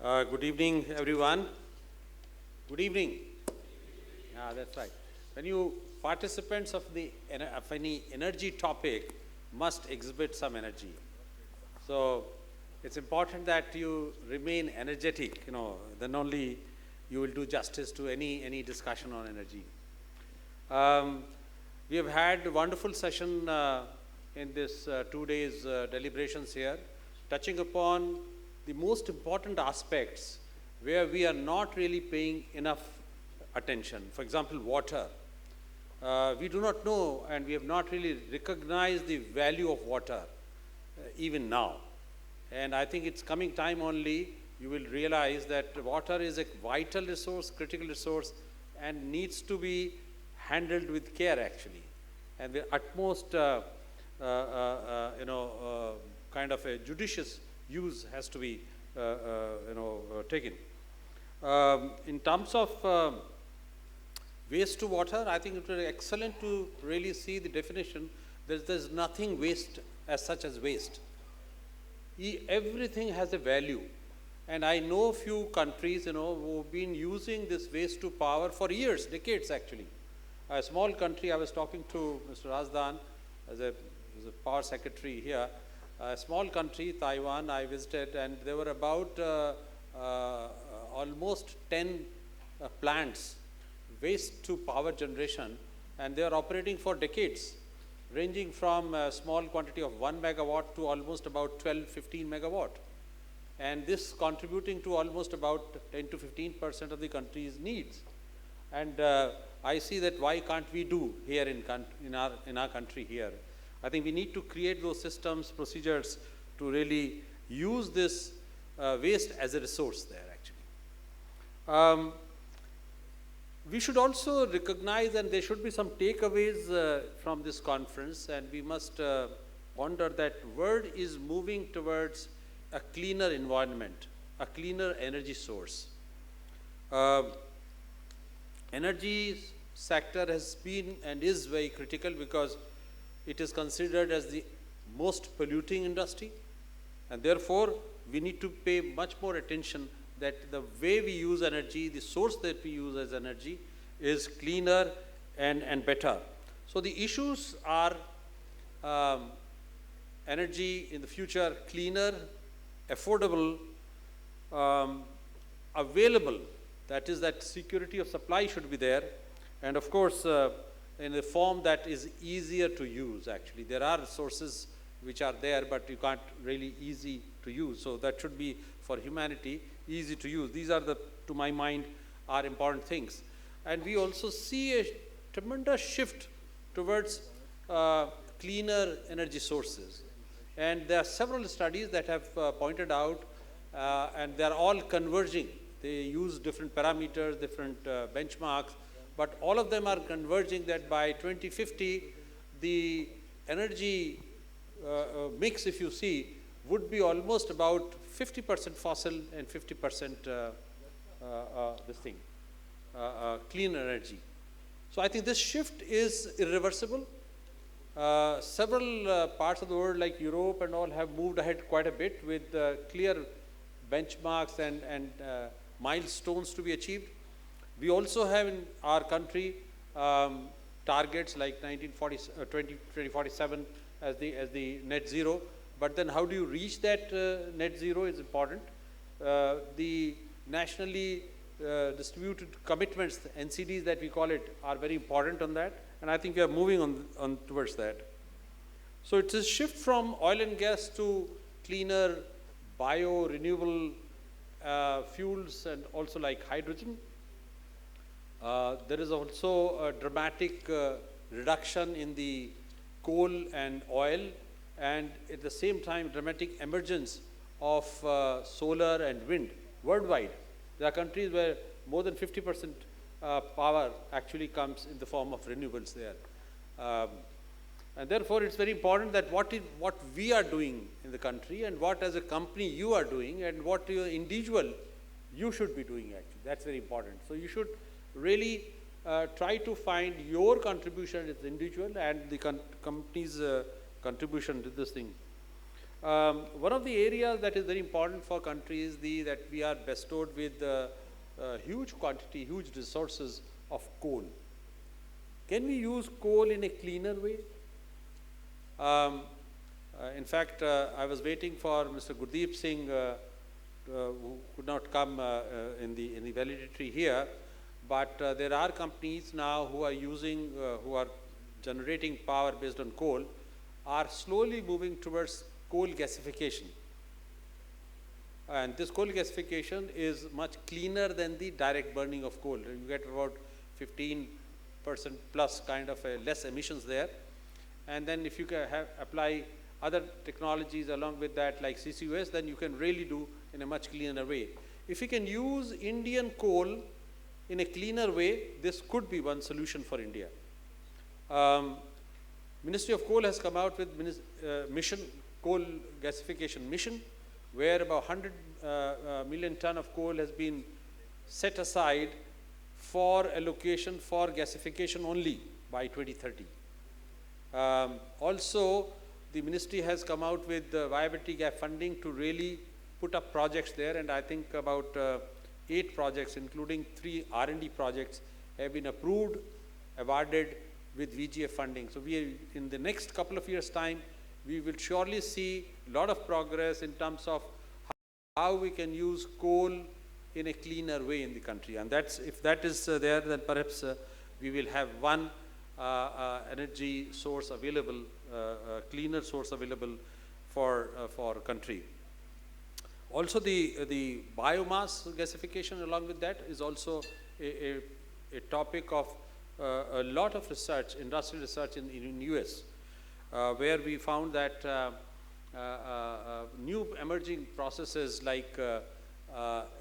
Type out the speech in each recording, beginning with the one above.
Good evening, everyone. Good evening. Yeah, that's right. When you participants of any energy topic must exhibit some energy. So it's important that you remain energetic. Then only you will do justice to any discussion on energy. We have had a wonderful session in this 2 days deliberations here, touching upon the most important aspects where we are not really paying enough attention. For example, water. We do not know and we have not really recognized the value of water even now. And I think it's coming time only you will realize that water is a vital resource, critical resource, and needs to be handled with care actually. And the utmost kind of a judicious use has to be taken. In terms of waste to water, I think it was excellent to really see the definition. There's nothing waste as such as waste. Everything has a value. And I know a few countries, who've been using this waste to power for years, decades actually. A small country, I was talking to Mr. Razdan as a power secretary here. A small country, Taiwan, I visited, and there were about almost 10 plants, waste to power generation, and they are operating for decades, ranging from a small quantity of 1 megawatt to almost about 12, 15 megawatt. And this contributing to almost about 10 to 15% of the country's needs. And I see that why can't we do here in our country here? I think we need to create those systems, procedures to really use this waste as a resource there actually. We should also recognize, and there should be some takeaways from this conference, and we must ponder that world is moving towards a cleaner environment, a cleaner energy source. Energy sector has been and is very critical because it is considered as the most polluting industry, and therefore we need to pay much more attention that the way we use energy, the source that we use as energy is cleaner and better. So the issues are energy in the future cleaner, affordable, available, that is that security of supply should be there, and of course in a form that is easier to use actually. There are resources which are there, but you can't really easy to use. So that should be for humanity easy to use. These are to my mind, are important things. And we also see a tremendous shift towards cleaner energy sources. And there are several studies that have pointed out, and they are all converging. They use different parameters, different benchmarks, but all of them are converging that by 2050, the energy mix, if you see, would be almost about 50% fossil and 50% clean energy. So I think this shift is irreversible. Several parts of the world like Europe and all have moved ahead quite a bit with clear benchmarks and milestones to be achieved. We also have in our country targets like 2047 as the net zero. But then how do you reach that net zero is important. The nationally distributed commitments, the NCDs that we call it, are very important on that. And I think we are moving on towards that. So it's a shift from oil and gas to cleaner bio, renewable fuels, and also like hydrogen. There is also a dramatic reduction in the coal and oil, and at the same time dramatic emergence of solar and wind worldwide. There are countries where more than 50% power actually comes in the form of renewables there. And therefore it's very important that what we are doing in the country, and what as a company you are doing, and what your individual you should be doing actually. That's very important. So you should really try to find your contribution as an individual and the company's contribution to this thing. One of the areas that is very important for countries is that we are bestowed with huge quantity, huge resources of coal. Can we use coal in a cleaner way? In fact, I was waiting for Mr. Gurdeep Singh, who could not come in the valedictory here, but there are companies now who are using, who are generating power based on coal, are slowly moving towards coal gasification. And this coal gasification is much cleaner than the direct burning of coal. You get about 15% plus kind of less emissions there. And then if you can apply other technologies along with that like CCUS, then you can really do in a much cleaner way. If you can use Indian coal in a cleaner way, this could be one solution for India. Ministry of Coal has come out with mission, coal gasification mission, where about 100 million ton of coal has been set aside for allocation for gasification only by 2030. Also, the ministry has come out with viability gap funding to really put up projects there, and I think about 8 projects, including 3 R&D projects, have been approved, awarded with VGF funding. So we, in the next couple of years' time, we will surely see a lot of progress in terms of how we can use coal in a cleaner way in the country. And that's, if that is there, then perhaps we will have one energy source available, cleaner source available for country. Also, the biomass gasification along with that is also a topic of a lot of research, industrial research in US, where we found that new emerging processes like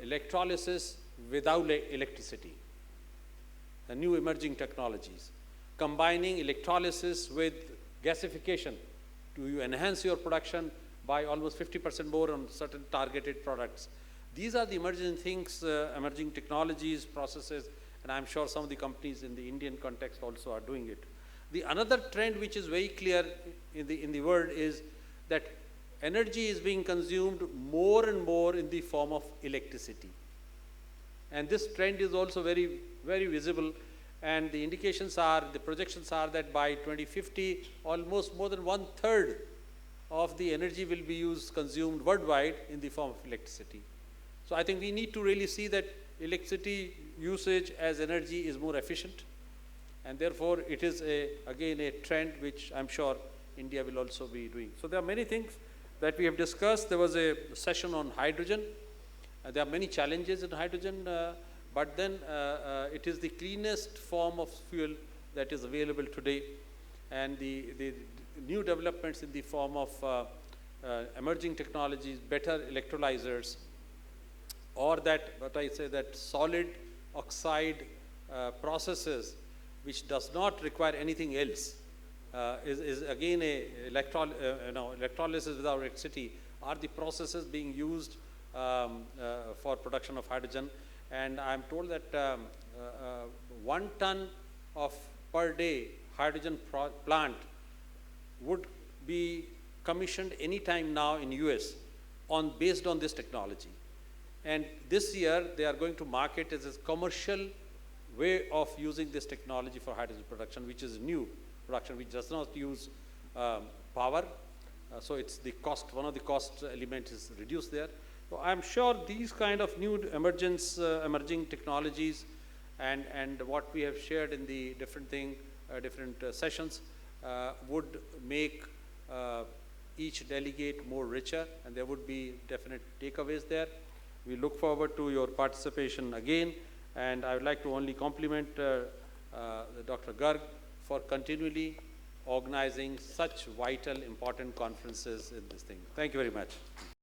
electrolysis without electricity, the new emerging technologies, combining electrolysis with gasification to enhance your production by almost 50% more on certain targeted products. These are the emerging things, emerging technologies, processes, and I'm sure some of the companies in the Indian context also are doing it. The another trend which is very clear in the world is that energy is being consumed more and more in the form of electricity. And this trend is also very, very visible, and the indications are, the projections are that by 2050, almost more than 1/3 of the energy will be consumed worldwide in the form of electricity. So I think we need to really see that electricity usage as energy is more efficient, and therefore it is again a trend which I'm sure India will also be doing. So there are many things that we have discussed. There was a session on hydrogen. There are many challenges in hydrogen, but then it is the cleanest form of fuel that is available today, and the new developments in the form of emerging technologies, better electrolyzers, or that, what I say, that solid oxide processes which does not require anything else, is again a electrolysis without electricity, are the processes being used for production of hydrogen. And I'm told that 1 ton of per day hydrogen plant would be commissioned anytime now in US based on this technology. And this year they are going to market as a commercial way of using this technology for hydrogen production, which is new production, which does not use power. So it's the cost, one of the cost elements is reduced there. So I'm sure these kind of new emerging technologies and what we have shared in the different sessions would make each delegate more richer, and there would be definite takeaways there. We look forward to your participation again, and I would like to only compliment Dr. Garg for continually organizing such vital, important conferences in this thing. Thank you very much.